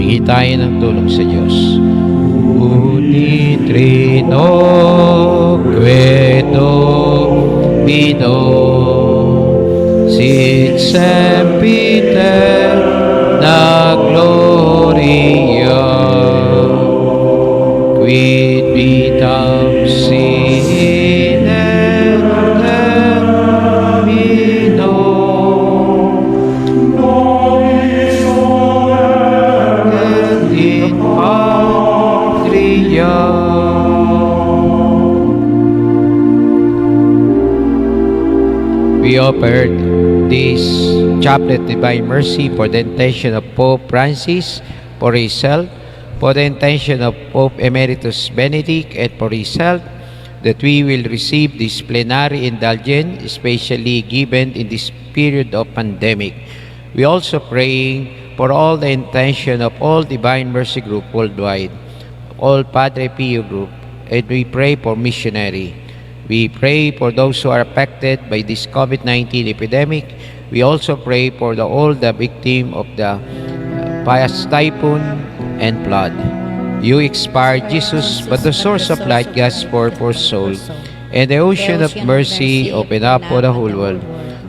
Humingi tayo ng tulong sa Diyos. Unitrino Domino sit sempiter na gloria quid vitam sine termino et in patria. We offered this chaplet Divine Mercy for the intention of Pope Francis, for his health, for the intention of Pope Emeritus Benedict, and for his health, that we will receive this plenary indulgence, especially given in this period of pandemic. We also praying for all the intention of all Divine Mercy Group worldwide, all Padre Pio Group, and we pray for missionary. We pray for those who are affected by this COVID-19 epidemic. We also pray for all the victims of the past typhoon and flood. You expired Jesus, but the source of light gasped for soul, and the ocean of mercy opened up for the whole world.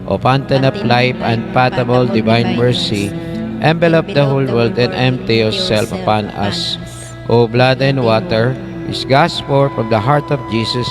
O fountain of life, unfathomable divine mercy, envelop the whole world and empty yourself upon us. O blood and water, which gasped forth from the heart of Jesus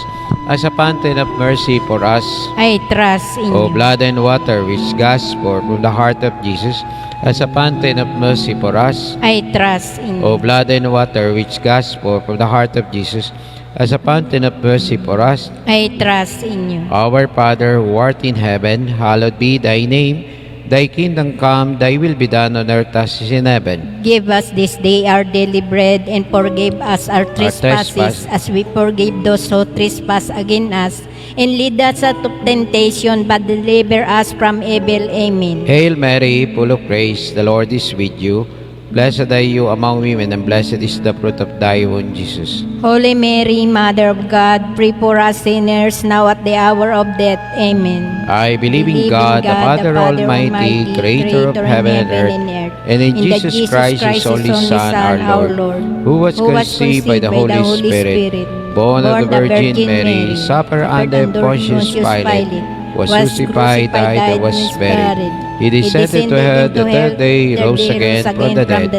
as a fountain of mercy for us. I trust in O you. blood and water, which gasped forth from the heart of Jesus as a fountain of mercy for us. I trust in O you. blood and water, which gasped forth from the heart of Jesus as a fountain of mercy for us. I trust in you. Our Father, who art in heaven, hallowed be thy name. Thy kingdom come, thy will be done on earth as it is in heaven. Give us this day our daily bread, and forgive us our trespasses, as we forgive those who trespass against us. And lead us not to temptation, but deliver us from evil. Amen. Hail Mary, full of grace, the Lord is with you. Blessed are you among women, and blessed is the fruit of thy womb, Jesus. Holy Mary, Mother of God, pray for us sinners, now at the hour of death. Amen. I believe in God, the Father Almighty, creator of heaven and earth, and in Jesus Christ, his only Son, our Lord, who was conceived by the Holy Spirit, born of the Virgin Mary, suffered under Pontius Pilate, was crucified, died, and was buried. He descended to hell, the third day rose again from the dead.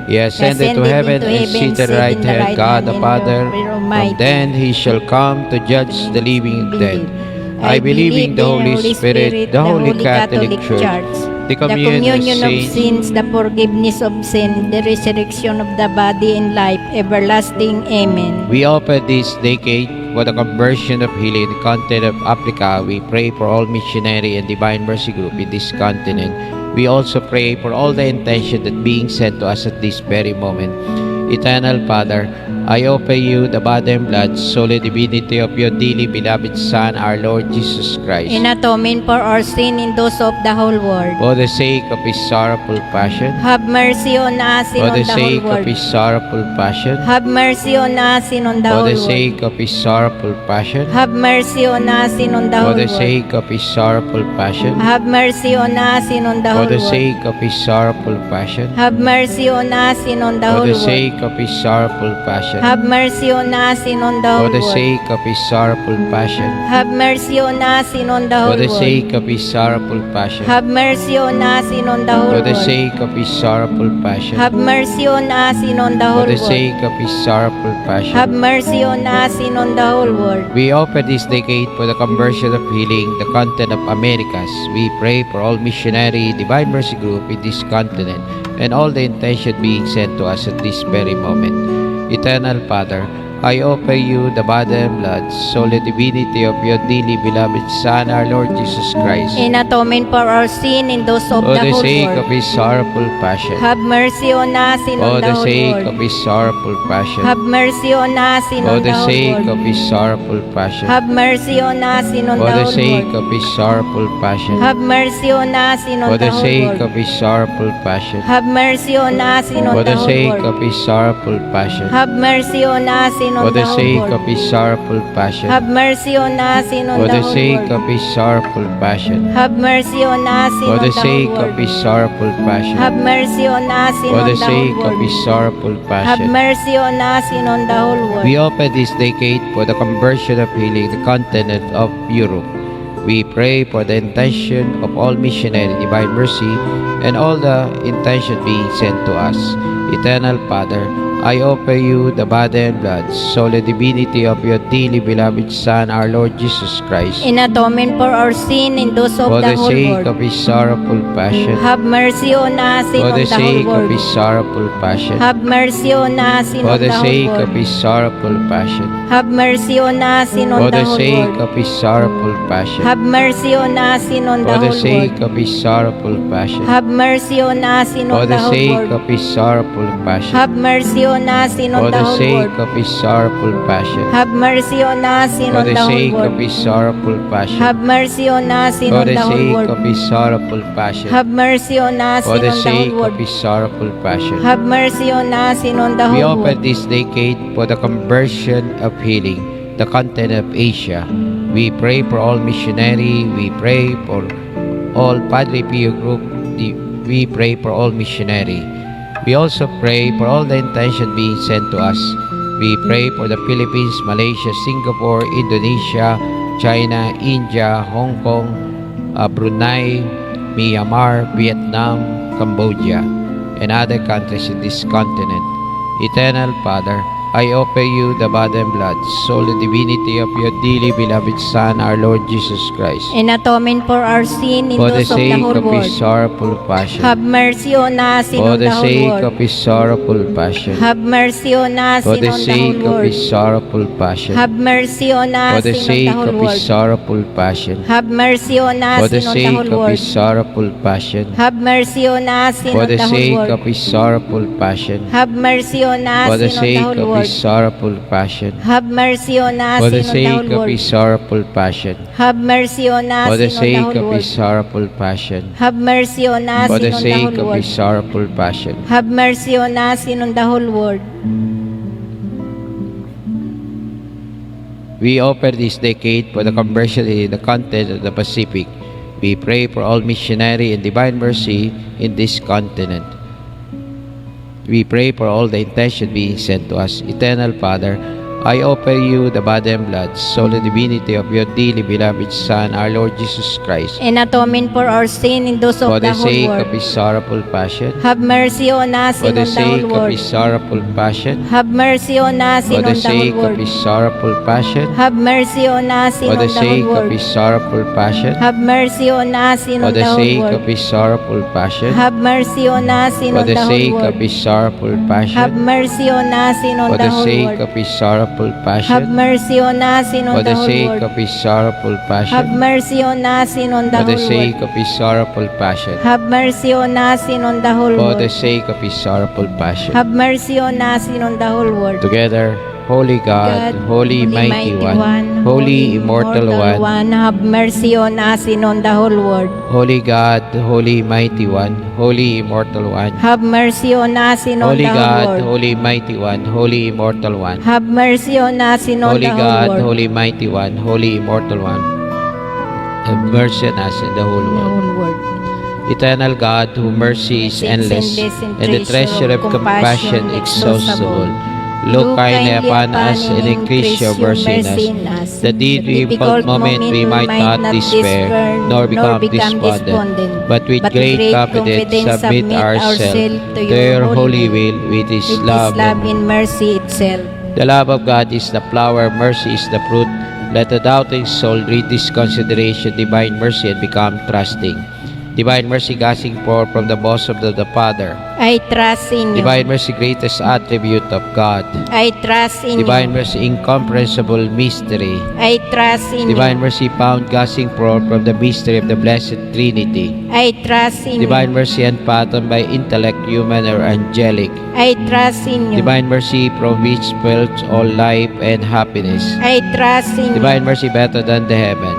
He ascended to heaven and seated right hand God the Father. From then he shall come to judge the living and dead. I believe in the Holy Spirit, the Holy Catholic Church, the communion of sins, the forgiveness of sin, the resurrection of the body, and life everlasting. Amen. We offer this decade for the conversion of healing in the continent of Africa. We pray for all missionary and Divine Mercy Group in this continent. We also pray for all the intention that being sent to us at this very moment. Eternal Father, I offer you the body and blood, soul and divinity of your dearly beloved Son, our Lord Jesus Christ. In atonement for our sin and those of the whole world. For the sake of his sorrowful passion, Have mercy on us and for on the the whole sake of world. his sorrowful passion, Have mercy on us and on the for whole the world. sake of his sorrowful passion, Have mercy on us and on the for whole the world. sake of his sorrowful passion, Have mercy on us and on the for whole the world. sake of his sorrowful passion, Have mercy on us and on the for whole the world. sake of his sorrowful passion, Have mercy on us and on the for whole the world. sake of his sorrowful passion, Have mercy on us and on the for whole the world. sake of his sorrowful passion, Have mercy on us and on the whole for the world. sake of his sorrowful passion, Have mercy on us and on the for whole the world. sake of his sorrowful Have passion. mercy on us and on the whole world. We offer this decade for the conversion of healing the continent of Americas. We pray for all missionary Divine Mercy Group in this continent and all the intention being sent to us at this very moment. Eternal Father, I offer you the body and blood, soul and divinity of your dearly beloved Son, our Lord Jesus Christ, In atonement for our sin and those of for the the whole sake of world. his sorrowful passion, Have mercy on us and for on the the whole sake world. of his sorrowful passion, Have mercy on us and for on the the whole sake world. of his sorrowful passion, Have mercy on us and on for the the whole sake world. of his sorrowful passion, Have mercy on us and for on the the whole sake world. of his sorrowful passion, Have mercy on us and for on the the whole sake world. of his sorrowful passion, Have mercy on us and For on the the whole sake of world. his sorrowful passion. Have mercy on us and on For the the whole sake world. of his sorrowful passion. Have mercy on us and For on the the sake whole of world. his sorrowful passion. Have mercy on us and For on the the sake whole of world. his sorrowful Have passion. mercy on us and on the whole world. We open this decade for the conversion of healing the continent of Europe. We pray for the intention of all missionary divine mercy and all the intention being sent to us. Eternal Father, I offer you the body and blood, soul and divinity of your dearly beloved Son, our Lord Jesus Christ, In atonement for our sin and those of for the the whole sake world. of his sorrowful passion. Have mercy on us and For on the the whole sake of world. his sorrowful passion. Have mercy on us and For on the the whole sake of world. his sorrowful passion. Have mercy on us and For on the the whole sake world. of his sorrowful passion. Have mercy on us and on the For the whole sake world. of his sorrowful passion. Have mercy on us and For on the the whole sake world. of his sorrowful passion. Have mercy on us and For on the the whole sake world. of his sorrowful passion. Have mercy on us and For on the the whole sake of world. his sorrowful passion. Have mercy on us and For on the the whole sake world. of his sorrowful passion. Have mercy on us For and the on the sake whole of world. his sorrowful passion. Have mercy on us and on the We whole open world. this decade for the conversion of healing the continent of Asia. We pray for all missionary. We pray for all Padre Pio group. We pray for all missionary. We also pray for all the intention being sent to us. We pray for the Philippines, Malaysia, Singapore, Indonesia, China, India, Hong Kong, Brunei, Myanmar, Vietnam, Cambodia, and other countries in this continent. Eternal Father, I offer you the body and blood, soul and divinity of your dearly beloved Son, our Lord Jesus Christ, In atonement for our sin and for the those of the sake whole of his world. sorrowful passion. Have mercy on us and For on the the whole sake world. of his sorrowful passion. Have mercy on us For and the on the sake whole of world. his sorrowful passion. Have mercy on For us the and on sake the whole of his world. sorrowful passion. Have mercy on For us the and on the sake whole of world. his sorrowful passion. Have mercy on us and For on the the whole sake world. of his sorrowful passion. Have mercy on us For and the on the sake whole of his world. sorrowful passion. Have mercy on us For the and on the sake whole of world. his sorrowful passion. Have mercy on us For the and on the sake whole of world. his sorrowful passion. Have mercy on us For the and on the sake whole of world. his sorrowful passion. Have mercy on us and on the whole world. We offer this decade for the conversion in the continent of the Pacific. We pray for all missionary and divine mercy in this continent. We pray for all the intention being sent to us. Eternal Father, I offer you the body and blood, soul and divinity of your dearly beloved Son, our Lord Jesus Christ, In atonement for our sin and those for of the the whole sake of world. his sorrowful passion. Have mercy on us For and the on the sake whole of world. his sorrowful passion. Have mercy on us For and the on the sake whole of world. his sorrowful passion. Have mercy on us and For on the the sake whole of world. his sorrowful passion. Have mercy on us and For on the the whole sake of world. his sorrowful passion. Have mercy on us and For on the the whole sake of world. his sorrowful Have passion. mercy on us and on For the the whole sake world. of his sorrowful Have passion. mercy on us and For on the the whole sake world. of his sorrowful Have passion. mercy on us and on the For the whole sake world. of his sorrowful passion. Have mercy on us and on the whole For the world. sake of his sorrowful passion. Have mercy on us and on the whole world. Together, Holy God, Holy Mighty One, Holy Immortal One, have mercy on us and on the whole world. Holy God, Holy Mighty One, Holy Immortal One, Have mercy on us and on Holy the whole God, world. Holy Mighty One, Holy Immortal One, Have mercy on us and on Holy the whole God, world. Holy Mighty One, Holy Immortal One, have mercy on us in the whole The world. whole world. Eternal God, whose mercy is endless, and the treasure of compassion exhaustible, look kindly upon us and increase your mercy in us, that in the difficult moment we might not despair, nor become despondent, but with great confidence submit ourselves to your holy will, with his With love. His love and mercy itself. The love of God is the flower, mercy is the fruit. Let the doubting soul read this consideration, divine mercy, and become trusting. Divine mercy gushing forth from the bosom of the Father. I trust in you. Divine mercy, greatest attribute of God. I trust in Divine you. mercy, incomprehensible mystery. I trust in Divine you. mercy found gushing forth from the mystery of the Blessed Trinity. I trust in Divine you. mercy unfathomed by intellect, human or angelic. I trust in you. Divine mercy from which flows all life and happiness. I trust in Divine you. mercy better than the heaven.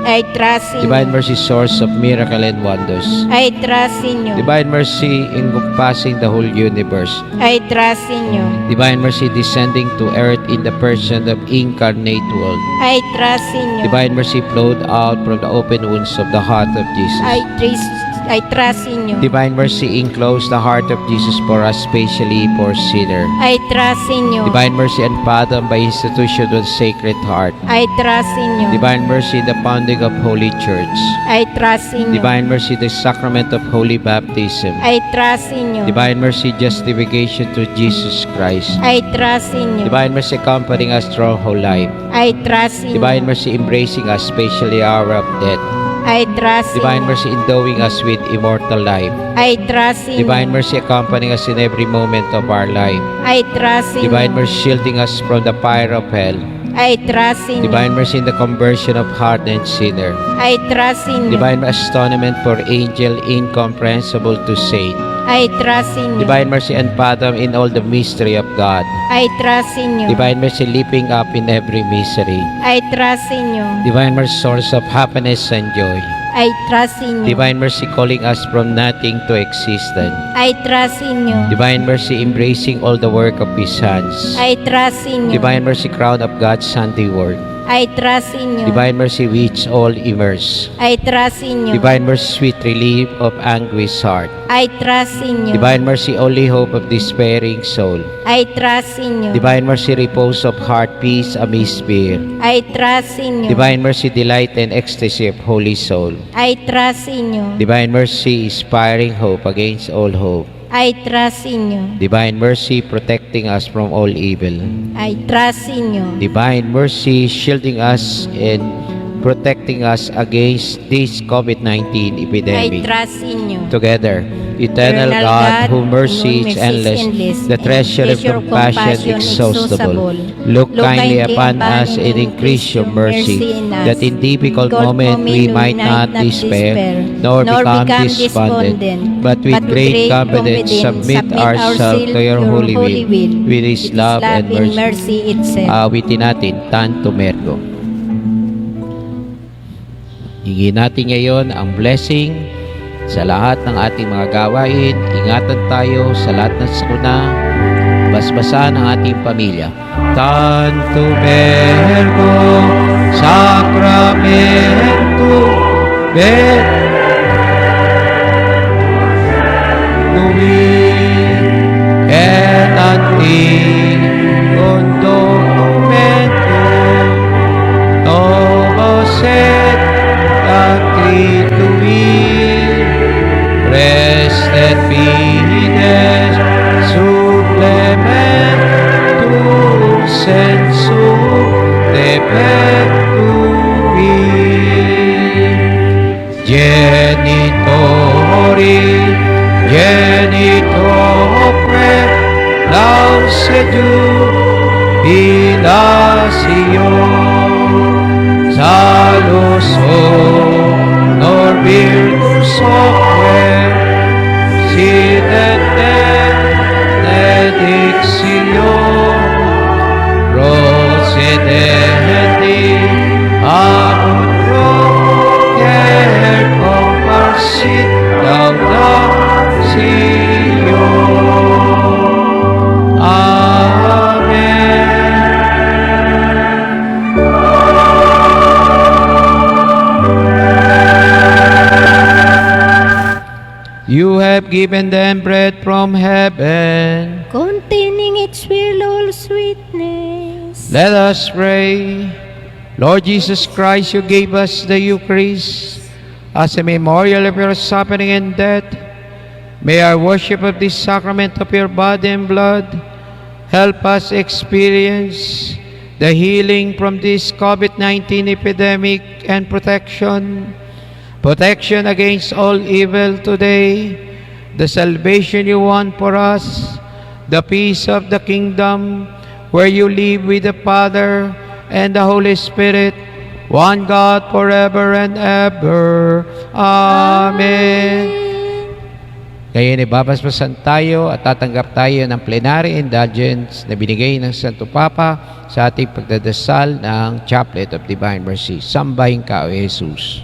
I trust in Divine you. mercy, source of miracle and wonders. I trust in you. Divine mercy, encompassing the whole universe. I trust in you. Divine mercy, descending to earth in the person of incarnate world. I trust in you. Divine mercy flowed out from the open wounds of the heart of Jesus. I trust in you. Divine mercy enclosed the heart of Jesus for us, especially for sinner. I trust in you. Divine mercy unfathomed by institution of Sacred Heart. I trust in you. Divine mercy, the founding of Holy Church. I trust in you. Divine mercy, the sacrament of Holy Baptism. I trust in you. Divine mercy, justification through Jesus Christ. I trust in you. Divine mercy accompanying us through our whole life. I trust in Divine you. mercy embracing us, especially hour of death. I trust Divine in you. mercy endowing us with immortal life. I trust in Divine you. mercy accompanying us in every moment of our life. I trust in Divine you. mercy shielding us from the fire of hell. I trust in you. Divine mercy in the conversion of hardened sinner. I trust in you. Divine astonishment for angel incomprehensible to saint. I trust in you. Divine mercy unfathomed in all the mystery of God. I trust in you. Divine mercy leaping up in every misery. I trust in you. Divine mercy source of happiness and joy. I trust in you. Divine mercy calling us from nothing to existence. I trust in you. Divine mercy embracing all the work of His hands. I trust in you. Divine mercy crown of God's handiwork. I trust in you. Divine mercy which all immerse. I trust in you. Divine mercy sweet relief of anguished heart. I trust in you. Divine mercy only hope of despairing soul. I trust in you. Divine mercy repose of heart peace amidst fear. I trust in you. Divine mercy delight and ecstasy of holy soul. I trust in you. Divine mercy inspiring hope against all hope. I trust in you. Divine mercy protecting us from all evil. I trust in you. Divine mercy shielding us and protecting us against this COVID-19 I epidemic. trust in you. Together, eternal God, whose mercy is endless, the treasure of compassion inexhaustible, look kindly upon us and increase your mercy, that in difficult moment we might not despair, nor become despondent, but with great confidence submit ourselves to your holy will, with His love and mercy. itself. Awitin natin, Tanto Mergo. Hingin natin ngayon ang blessing sa lahat ng ating mga gawain. Ingatan tayo sa lahat ng sakuna. Basbasan ang ating pamilya. Tanto Mergo, Sacramento, et antiquum documento, novos et acritui, restet fides supplementum sensu defectui. Genitore lausedu Pilacio Salus honor virtus soque sidete benedictio procedenti ad proger comparsit laudatio. You have given them bread from heaven. Containing its will sweetness. Let us pray. Lord Jesus Christ, you gave us the Eucharist as a memorial of your suffering and death. May our worship of this sacrament of your body and blood help us experience the healing from this COVID-19 epidemic and protection against all evil today, the salvation you want for us, the peace of the kingdom where you live with the Father and the Holy Spirit, one God forever and ever. Amen. Ngayon ay babasbasan tayo at tatanggap tayo ng plenary indulgence na binigay ng Santo Papa sa ating pagdadasal ng Chaplet of Divine Mercy. Sambahin ka, O Jesus.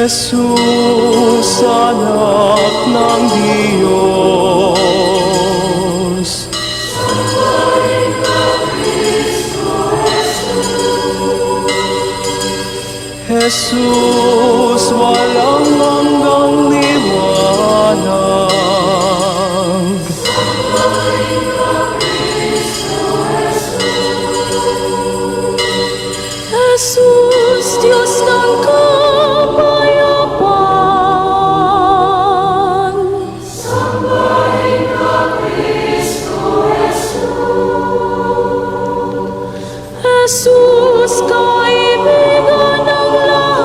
Jesus, anak ng Diyos. Jesus, walang hanggang liwanag. Jesus, Diyos ng kapayapaan. Sambahin ka, Kristo Jesus. Jesus, kaibigan ng lahat.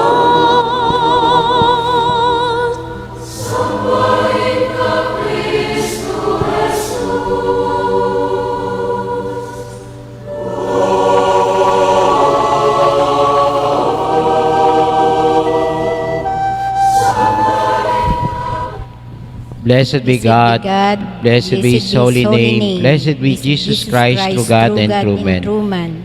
Sambahin ka, Kristo Jesus. Blessed be God. Blessed be His holy name. Blessed be Jesus Christ, true God and true man.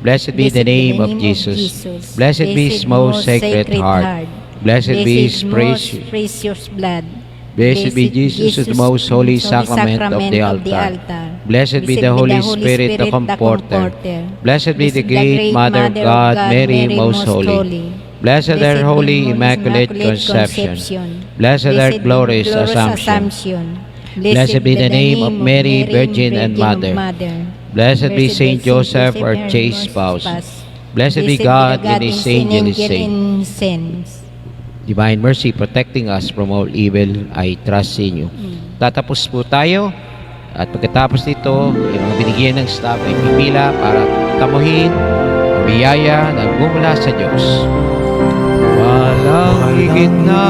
Blessed be the name of Jesus. Blessed be His most sacred heart. Blessed be His precious blood. Blessed be Jesus, the most holy sacrament of the altar. Blessed be the Holy Spirit, the Comforter. Blessed be the great Mother of God, Mary, most holy. Blessed our holy Immaculate Conception. Blessed our glorious Assumption. Blessed be the name of Mary, Virgin and Mother. Blessed be Saint Joseph, our chaste spouse. Blessed be God and His angel saints. Divine mercy protecting us from all evil, I trust in you. Tatapos po tayo at pagkatapos nito, yung mga binigyan ng staff ay pipila para tamuhin ang biyaya na bumula sa Diyos. Walang higit na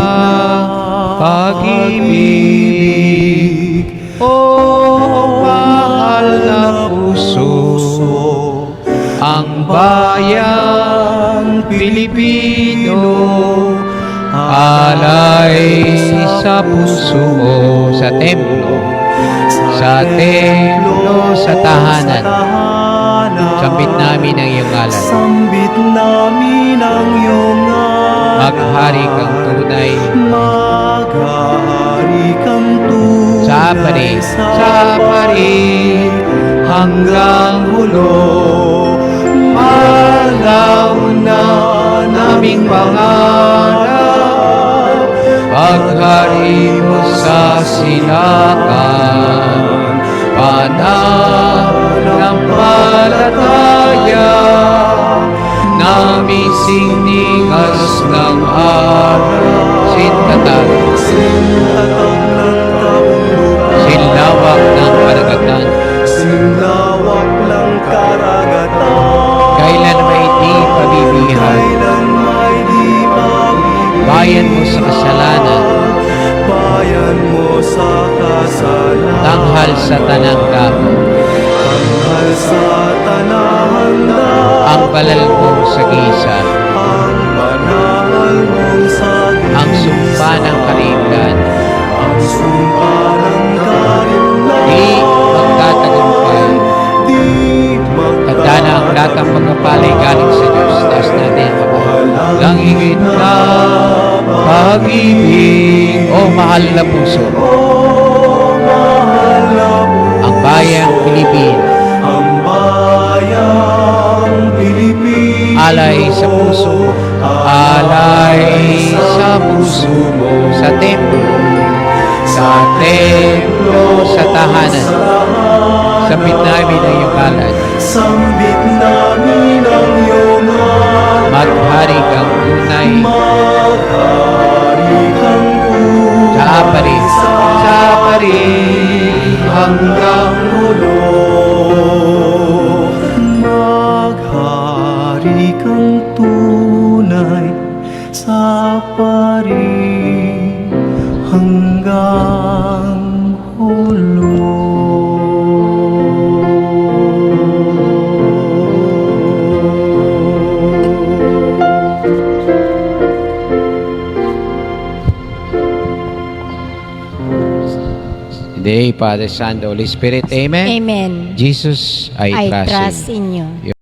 pag-ibig, o mahal na puso, ang bayan Pilipino, alay sa puso mo, sa templo, sa tahanan. Sambit namin ang iyong ngalan. Sambit namin ang iyong ngalan. Maghari kang tunay. Maghari kang tunay. Sa parit, hanggang hulo. Malaw na naming pangarap. Paghari mo sa silangan. Pananampalataya, namin sinigas ng araw. Sintatag ng kabundukan, sinlawak ng karagatan, sinlawak ng karagatan. Kailan may di pabibihan, bayan mo sa kasalanan, bayan mo sa kasalanan. tanghal sa tanang dako, tanghal sa tanang dako. ang balal mong sagisan, ang banal mong sagisan. ang sumpa ng karimlan, ang sumpa ng karimlan. di magtatagumpay. Di Tanda na ang lahat ng pagkapalay galing sa Diyos. Taas natin ang walang higit na pag-ibig, o mahal na puso, ang bayang Pilipino, alay sa puso mo, alay sa puso mo, sa templo, sa tahanan, sambit namin ang iyong ngalan, Sambit namin ang iyong ngalan. maghari kang tunay, Maghari kang tunay. sa parin, Hanggang ulo. Maghari kang tunay sa parin hanggang hulo. Today, Father, Son, the Holy Spirit. Amen. Amen. Jesus, I I trust trust in in you.